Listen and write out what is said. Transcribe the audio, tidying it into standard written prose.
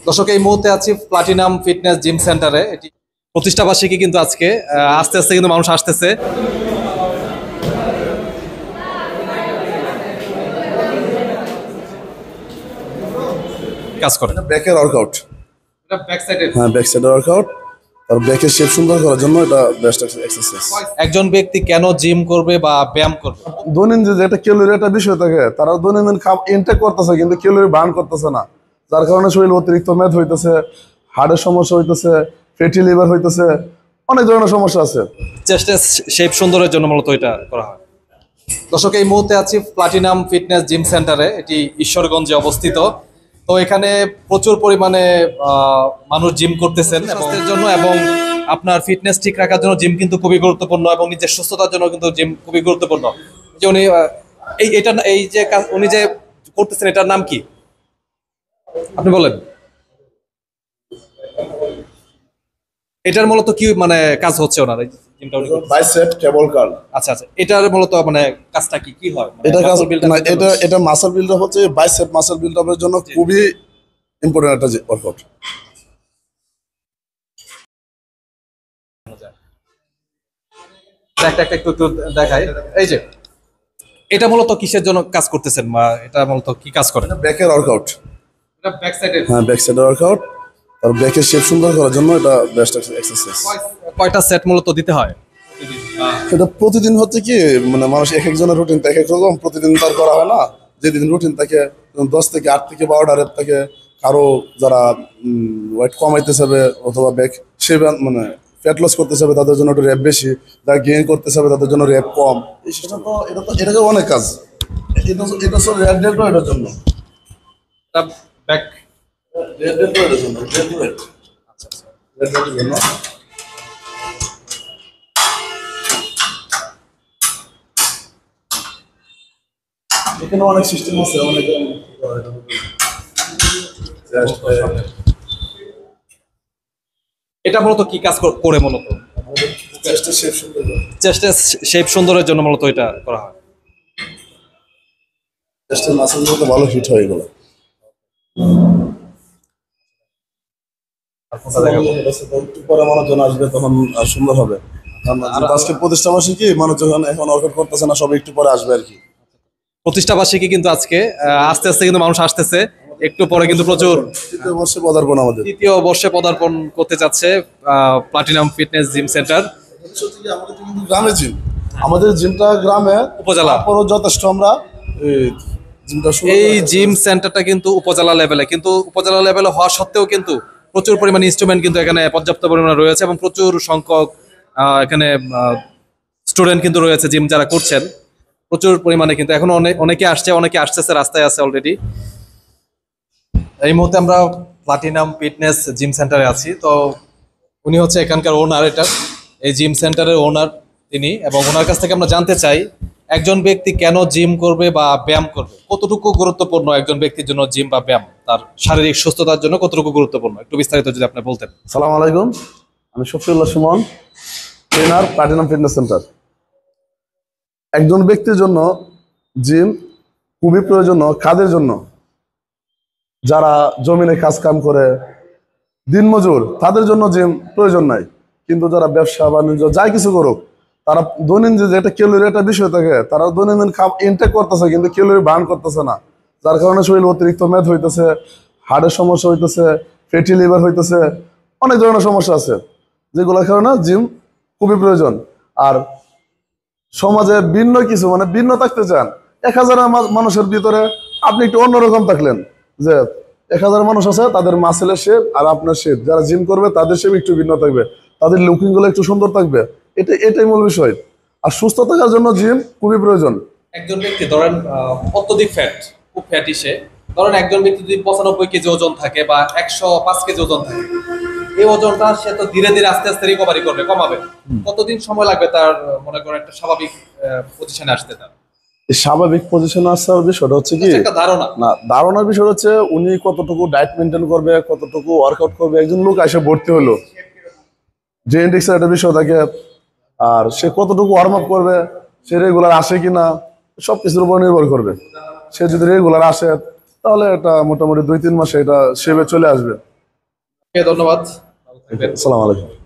দর্শক, এই মুহূর্তে আছি প্লাটিনাম ফিটনেস জিম সেন্টারে। এটি প্রতিষ্ঠা বার্ষিকী কিন্তু আজকে। আস্তে আস্তে কিন্তু মানুষ আসতেছে। কাজ করে ব্যাকের ওয়ার্কআউট। এটা ব্যাক সাইডে। হ্যাঁ, ব্যাক সাইডের ওয়ার্কআউট। আর ব্যাকের শেপ সুন্দর করার জন্য এটা বেস্ট এক্সারসাইজ। একজন ব্যক্তি কেন জিম করবে বা ব্যায়াম করবে? দৈনন্দিন যে একটা ক্যালোরি একটা বিষয় থাকে, তারা দৈনন্দিন ইনটেক করতেছে কিন্তু ক্যালোরি বার্ন করতেছে না, যার কারণে শরীর অতিরিক্ত মেদ হইতেছে, হার্টের সমস্যা হইতেছে, ফ্যাটি লিভার হইতেছে, অনেক ধরনের সমস্যা আছে। চেস্ট শেপ সুন্দরের জন্য মূলত এটা করা হয়। দর্শক, এই মুহূর্তে আছি প্লাটিনাম ফিটনেস জিম সেন্টারে। এটি ঈশ্বরগঞ্জে অবস্থিত। তো এখানে প্রচুর পরিমাণে মানুষ জিম করতেছেন স্বাস্থ্যের জন্য, এবং আপনার ফিটনেস ঠিক রাখার জন্য জিম কিন্তু খুবই গুরুত্বপূর্ণ, এবং নিজের সুস্থতার জন্য কিন্তু জিম খুবই গুরুত্বপূর্ণ। যে উনি এই যে উনি যে করতেছেন, এটার নাম কি আপনি বলেন? এটার মূলত কি মানে কাজ হচ্ছে ওনার এই জিমটা উনি করতেছেন? বাইসেপ কেবল কার্ল। আচ্ছা আচ্ছা, এটার মূলত মানে কাজটা কি কি হয়? এটা কাজ না, এটা মাসল বিল্ড আপ হচ্ছে। বাইসেপ মাসল বিল্ড আপের জন্য খুবই ইম্পর্টেন্ট একটা ওয়ার্কআউট। একটু দেখাই। এই যে এটা মূলত কিসের জন্য কাজ করতেছেন, বা এটা মূলত কি কাজ করে? ব্যাকের ওয়ার্কআউট। এটা ব্যাক সাইডে। হ্যাঁ, ব্যাক সাইডের ওয়ার্কআউট। আর ব্যাকের শেপ সুন্দর করার জন্য এটা বেস্ট এক্সারসাইজ। কয়টা সেট মূলত দিতে হয়? এটা প্রতিদিন হচ্ছে কি, মানে মানুষ এক একজনের রুটিন এক এক রকম, প্রতিদিন তার করা হয় না। যেদিন রুটিন থাকে 10 থেকে 8 থেকে 12টা রেপ থাকে। কারো যারা ওয়েট কমাইতে চাবে অথবা ব্যাক শেপ মানে ফ্যাট লস করতে চাবে, তাদের জন্য একটু র্যাপ বেশি। যারা গেইন করতে চাবে তাদের জন্য র্যাপ কম। এটাকে অনেক কাজ। এটা সব র্যাপ ডেট এটার জন্য। ব্যাক র্যাপ ডেট এটার জন্য। আচ্ছা আচ্ছা, র্যাপ ডেটের জন্য। এখানে অনেক সিস্টেম আছে, অনেক এটা মূলত কি কাজ করে? মূলত চেস্টের শেপ সুন্দরের জন্য মূলত এটা করা হয়। চেস্টের মাসলগুলো ভালো হিট হয় এগুলো। একটু পরে মানুষজন আসবে, তখন সুন্দর হবে। কারণ আজকে প্রতিষ্ঠা বার্ষিকী, মানুষ যখন এখন ওয়ার্কআউট করতেছে না, সব একটু পরে আসবে আর কি। প্রতিষ্ঠা বার্ষিকী কিন্তু আজকে। আস্তে আস্তে কিন্তু মানুষ আসতেছে। একটু পরে কিন্তু প্রচুর তৃতীয় বর্ষে পদার্পণ, আমাদের তৃতীয় বর্ষে পদার্পণ করতে যাচ্ছে প্লাটিনাম ফিটনেস জিম সেন্টার। আমাদের কিন্তু গ্রামে জিম, আমাদের জিমটা গ্রামে উপজেলা যথেষ্ট। আমরা এই জিম সেন্টারটা কিন্তু উপজেলা লেভেলে, কিন্তু উপজেলা লেভেলে হওয়া সত্ত্বেও কিন্তু প্রচুর পরিমাণে ইনস্ট্রুমেন্ট কিন্তু এখানে পর্যাপ্ত পরিমাণে রয়েছে, এবং প্রচুর সংখ্যক এখানে স্টুডেন্ট কিন্তু রয়েছে জিম যারা করছেন প্রচুর পরিমাণে। কিন্তু এখন অনেকে আসতেছে, রাস্তায় আছে অলরেডি। এই মুহূর্তে আমরা প্লাটিনাম ফিটনেস জিম সেন্টারে আছি। তো উনি হচ্ছে এখানকার ওনার, এই জিম সেন্টারের ওনার তিনি, এবং ওনার কাছ থেকে আমরা জানতে চাই একজন ব্যক্তি কেন জিম করবে বা ব্যায়াম করবে, কতটুকু গুরুত্বপূর্ণ একজন ব্যক্তির জন্য জিম বা ব্যায়াম, তার শারীরিক সুস্থতার জন্য কতটুকু গুরুত্বপূর্ণ, একটু বিস্তারিত যদি আপনি বলতেন। সালাম আলাইকুম, আমি Shafiullah Suman, trainer, platinum fitness centre. একজন ব্যক্তির জন্য জিম খুবই প্রয়োজন। কাদের জন্য? যারা জমিনে কাজ কাম করে, দিনমজুর, তাদের জন্য জিম প্রয়োজন নাই। কিন্তু যারা ব্যবসা বাণিজ্য যাই কিছু করুক, তারা দৈনন্দিন যে একটা ক্যালোরি একটা বিষয় থাকে, তারা দৈনন্দিন ইনটেক করতেছে কিন্তু ক্যালোরি বার্ন করতেছে না, যার কারণে শরীর অতিরিক্ত মেদ হইতেছে, হার্টের সমস্যা হইতেছে, ফ্যাটি লিভার হইতেছে, অনেক ধরনের সমস্যা আছে, যেগুলোর কারণে জিম খুবই প্রয়োজন। আর সমাজে ভিন্ন কিছু মানে ভিন্ন থাকতে চান, 1000 মানুষের ভিতরে আপনি একটু অন্যরকম থাকলেন। যে 1000 মানুষ আছে, তাদের মাসেলের শেপ আর আপনার শেপ, যারা জিম করবে তাদের শেপ একটু ভিন্ন থাকবে, তাদের লুকিং গুলো একটু সুন্দর থাকবে। এটাই মূল বিষয়। আর সুস্থ থাকার জন্য জিম খুবই প্রয়োজন। একজন ব্যক্তি ধরেন অত্যধিক ফ্যাট, খুব ফ্যাটি সে, ধরেন একজন ব্যক্তি যদি 95 কেজি ওজন থাকে বা 105 কেজি ওজন থাকে, এই ওজনটা সে তো ধীরে ধীরে আস্তে আস্তে রিকভারি করবে, কমাবে। কতদিন সময় লাগবে তার মনে করেন একটা স্বাভাবিক পজিশনে আসতে? তার স্বাভাবিক পজিশনে আসার বিষয়টা হচ্ছে কি, ধারণার বিষয় হচ্ছে উনি কতটুকু ডায়েট মেনটেন করবে, কতটুকু ওয়ার্কআউট করবে। একজন লোক এসে ভর্তি হলো, জেনেটিক্সের একটা বিষয় থাকে, আর সে কতটুকু ওয়ার্ম আপ করবে, সে রেগুলার আসে কিনা, সবকিছুর উপর নির্ভর করবে। সে যদি রেগুলার আসে, তাহলে এটা মোটামুটি 2-3 মাসে এটা শেপে চলে আসবে। ওকে, ধন্যবাদ, ভালো থাকবেন। আসসালামু আলাইকুম।